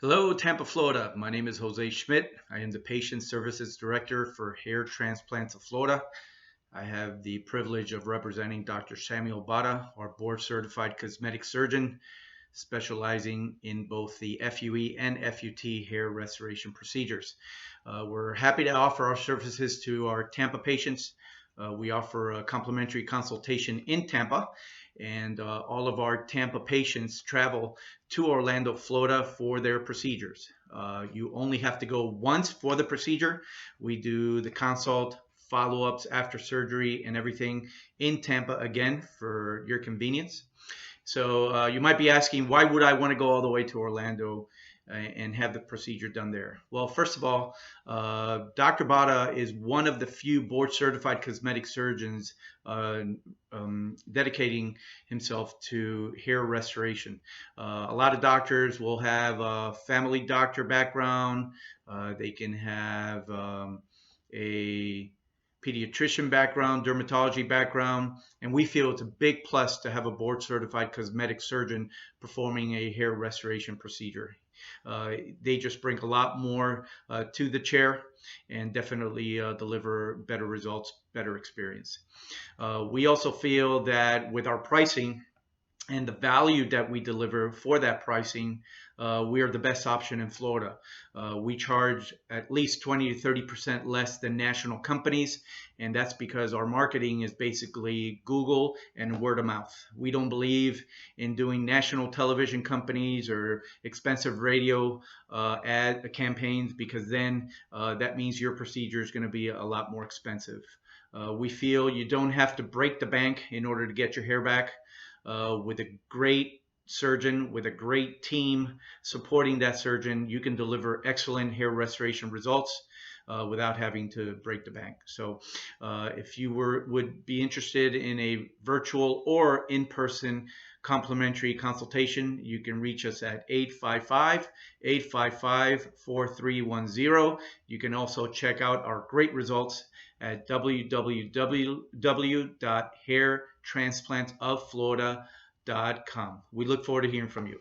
Hello, Tampa, Florida. My name is Jose Schmidt. I am the Patient Services Director for Hair Transplants of Florida. I have the privilege of representing Dr. Samuel Bada, our board certified cosmetic surgeon, specializing in both the FUE and FUT hair restoration procedures. We're happy to offer our services to our Tampa patients. We offer a complimentary consultation in Tampa, and all of our Tampa patients travel to Orlando, Florida for their procedures. You only have to go once for the procedure. We do the consult, follow-ups after surgery, and everything in Tampa again for your convenience. So you might be asking, why would I want to go all the way to Orlando and have the procedure done there? Well, first of all, Dr. Bada is one of the few board certified cosmetic surgeons dedicating himself to hair restoration. A lot of doctors will have a family doctor background. They can have a pediatrician background, dermatology background, and we feel it's a big plus to have a board certified cosmetic surgeon performing a hair restoration procedure. They just bring a lot more to the chair and definitely deliver better results, better experience. We also feel that with our pricing and the value that we deliver for that pricing, we are the best option in Florida. We charge at least 20 to 30% less than national companies, and that's because our marketing is basically Google and word of mouth. We don't believe in doing national television companies or expensive radio ad campaigns, because then that means your procedure is going to be a lot more expensive. We feel you don't have to break the bank in order to get your hair back. With a great surgeon, with a great team supporting that surgeon, you can deliver excellent hair restoration results without having to break the bank. So if you would be interested in a virtual or in-person complimentary consultation, you can reach us at 855-855-4310. You can also check out our great results at www.hairtransplantofflorida.com. We look forward to hearing from you.